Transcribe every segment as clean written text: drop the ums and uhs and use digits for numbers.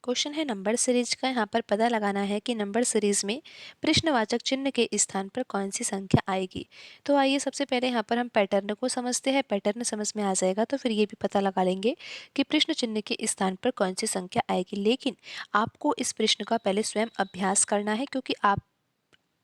Question है number series का। यहाँ पर पता लगाना है कि नंबर सीरीज में प्रश्नवाचक चिन्ह के स्थान पर कौन सी संख्या आएगी। तो आइए सबसे पहले यहाँ पर हम पैटर्न को समझते हैं। पैटर्न समझ में आ जाएगा तो फिर ये भी पता लगा लेंगे कि प्रश्न चिन्ह के स्थान पर कौन सी संख्या आएगी। लेकिन आपको इस प्रश्न का पहले स्वयं अभ्यास करना है, क्योंकि आप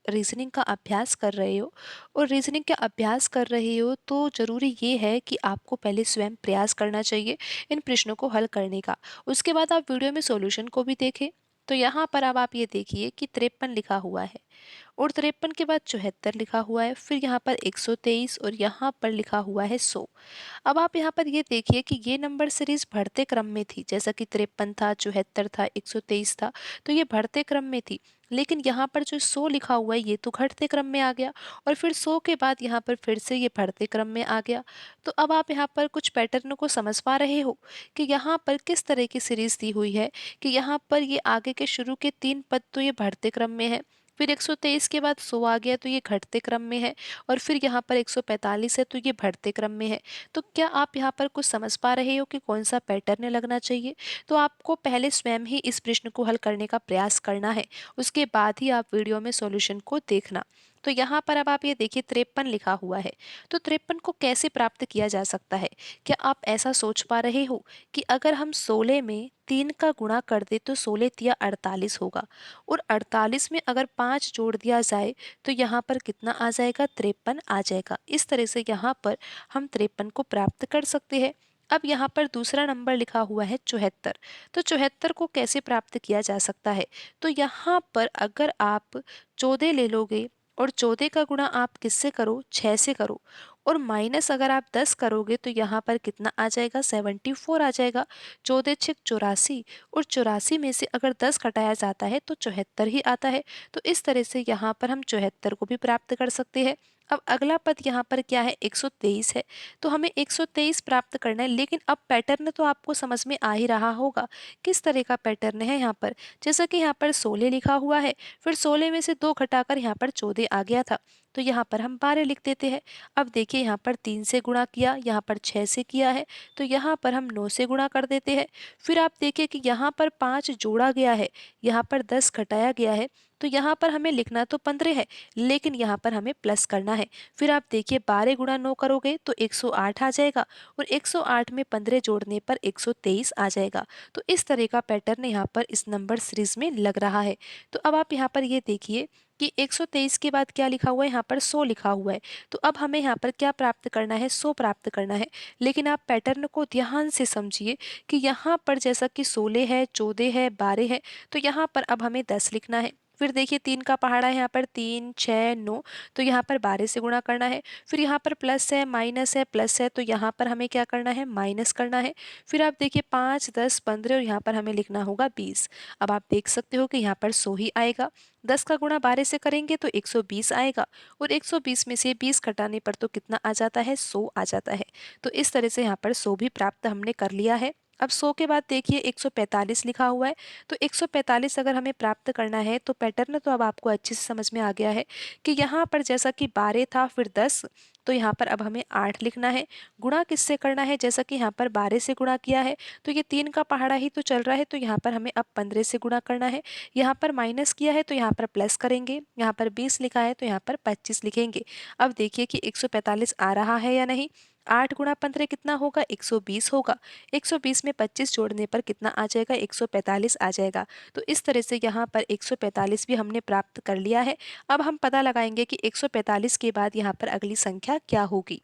रीजनिंग का अभ्यास कर रहे हो, और रीजनिंग का अभ्यास कर रहे हो तो ज़रूरी ये है कि आपको पहले स्वयं प्रयास करना चाहिए इन प्रश्नों को हल करने का। उसके बाद आप वीडियो में सॉल्यूशन को भी देखें। तो यहाँ पर अब आप ये देखिए कि 53 लिखा हुआ है, और 53 के बाद 74 लिखा हुआ है, फिर यहाँ पर 123 और यहाँ पर लिखा हुआ है 100। अब आप यहाँ पर ये देखिए कि ये नंबर सीरीज बढ़ते क्रम में थी, जैसा कि 53 था, 74 था, 123 था, तो ये बढ़ते क्रम में थी। लेकिन यहाँ पर जो 100 लिखा हुआ है ये तो घटते क्रम में आ गया, और फिर 100 के बाद यहाँ पर फिर से ये बढ़ते क्रम में आ गया। तो अब आप यहाँ पर कुछ पैटर्न को समझ पा रहे हो कि यहाँ पर किस तरह की सीरीज दी हुई है, कि यहाँ पर ये आगे के शुरू के 3 पद तो ये बढ़ते क्रम में है, फिर 123 के बाद 100 आ गया तो ये घटते क्रम में है, और फिर यहाँ पर 145 है तो ये बढ़ते क्रम में है। तो क्या आप यहाँ पर कुछ समझ पा रहे हो कि कौन सा पैटर्न लगना चाहिए? तो आपको पहले स्वयं ही इस प्रश्न को हल करने का प्रयास करना है, उसके बाद ही आप वीडियो में सॉल्यूशन को देखना। तो यहाँ पर अब आप ये देखिए 53 लिखा हुआ है, तो 53 को कैसे प्राप्त किया जा सकता है? क्या आप ऐसा सोच पा रहे हो कि अगर हम 16 में 3 का गुणा कर दे तो 16 तिया 48 होगा, और 48 में अगर 5 जोड़ दिया जाए तो यहाँ पर कितना आ जाएगा? 53 आ जाएगा। इस तरह से यहाँ पर हम 53 को प्राप्त कर सकते हैं। अब यहाँ पर दूसरा नंबर लिखा हुआ है 74, तो 74 को कैसे प्राप्त किया जा सकता है? तो यहाँ पर अगर आप 14 ले लोगे, और 14 का गुणा आप किससे करो? 6 से करो, और माइनस अगर आप 10 करोगे तो यहाँ पर कितना आ जाएगा? 74 आ जाएगा। 14 छिक 84, और 84 में से अगर 10 घटाया जाता है तो 74 ही आता है। तो इस तरह से यहाँ पर हम 74 को भी प्राप्त कर सकते हैं। अब अगला पद यहाँ पर क्या है? 123 है, तो हमें 123 प्राप्त करना है। लेकिन अब पैटर्न तो आपको समझ में आ ही रहा होगा किस तरह का पैटर्न है यहाँ पर। जैसा कि यहाँ पर 16 लिखा हुआ है, फिर 16 में से 2 घटाकर यहाँ पर 14 आ गया था, तो यहाँ पर हम 12 लिख देते हैं। अब देखिए यहाँ पर 3 से गुणा किया, यहाँ पर 6 से किया है, तो यहाँ पर हम 9 से गुणा कर देते हैं। फिर आप देखिए कि यहाँ पर 5 जोड़ा गया है, यहाँ पर 10 घटाया गया है, तो यहाँ पर हमें लिखना तो 15 है, लेकिन यहाँ पर हमें प्लस करना है। फिर आप देखिए 12 गुणा 9 करोगे तो 108 आ जाएगा, और 108 में 15 जोड़ने पर 123 आ जाएगा। तो इस तरह का पैटर्न यहाँ पर इस नंबर सीरीज में लग रहा है। तो अब आप यहाँ पर ये देखिए कि 123 के बाद क्या लिखा हुआ है? यहाँ पर 100 लिखा हुआ है। तो अब हमें यहाँ पर क्या प्राप्त करना है? 100 प्राप्त करना है। लेकिन आप पैटर्न को ध्यान से समझिए कि यहाँ पर जैसा कि 16 है, 14 है, 12 है, तो यहाँ पर अब हमें 10 लिखना है। फिर देखिए 3 का पहाड़ा है, यहाँ पर 3, 6, 9, तो यहाँ पर 12 से गुणा करना है। फिर यहाँ पर प्लस है, माइनस है, प्लस है, तो यहाँ पर हमें क्या करना है? माइनस करना है। फिर आप देखिए 5, 10, 15, और यहाँ पर हमें लिखना होगा 20। अब आप देख सकते हो कि यहाँ पर 100 ही आएगा। 10 का गुणा 12 से करेंगे तो 120 आएगा, और 120 में से 20 घटाने पर तो कितना आ जाता है? 100 आ जाता है। तो इस तरह से यहाँ पर 100 भी प्राप्त हमने कर लिया है। अब 100 के बाद देखिए 145 लिखा हुआ है, तो 145 अगर हमें प्राप्त करना है तो पैटर्न तो अब आपको अच्छे से समझ में आ गया है कि यहाँ पर जैसा कि 12 था, फिर 10, तो यहाँ पर अब हमें 8 लिखना है। गुणा किससे करना है? जैसा कि यहाँ पर 12 से गुणा किया है, तो ये 3 का पहाड़ा ही तो चल रहा है, तो यहाँ पर हमें अब 15 से गुणा करना है। यहाँ पर माइनस किया है तो यहाँ पर प्लस करेंगे, यहाँ पर 20 लिखा है तो यहाँ पर 25 लिखेंगे। अब देखिए कि 145 आ रहा है या नहीं। 8 गुणा 15 कितना होगा? 120 होगा। 120 में 25 जोड़ने पर कितना आ जाएगा? 145 आ जाएगा। तो इस तरह से यहाँ पर 145 भी हमने प्राप्त कर लिया है। अब हम पता लगाएंगे कि 145 के बाद यहाँ पर अगली संख्या क्या होगी।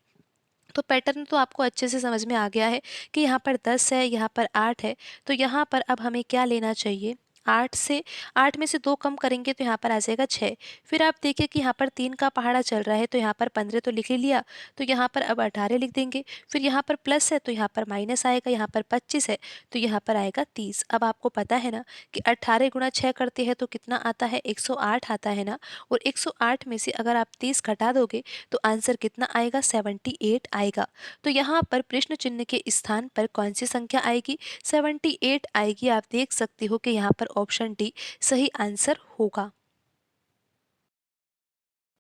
तो पैटर्न तो आपको अच्छे से समझ में आ गया है कि यहाँ पर 10 है, यहाँ पर 8 है, तो यहाँ पर अब हमें क्या लेना चाहिए? 8 में से 2 कम करेंगे तो यहाँ पर आ जाएगा 6। फिर आप देखिए कि यहाँ पर 3 का पहाड़ा चल रहा है, तो यहाँ पर 15 तो लिख ही लिया, तो यहाँ पर अब 18 लिख देंगे। फिर यहाँ पर प्लस है तो यहाँ पर माइनस आएगा, यहाँ पर 25 है तो यहाँ पर आएगा 30। अब आपको पता है ना कि 18 गुणा 6 करते हैं तो कितना आता है? 108 आता है ना, और 108 में से अगर आप 30 घटा दोगे तो आंसर कितना आएगा? 78 आएगा। तो यहाँ पर प्रश्न चिन्ह के स्थान पर कौन सी संख्या आएगी? 78 आएगी। आप देख सकते हो कि यहाँ पर ऑप्शन डी सही आंसर होगा।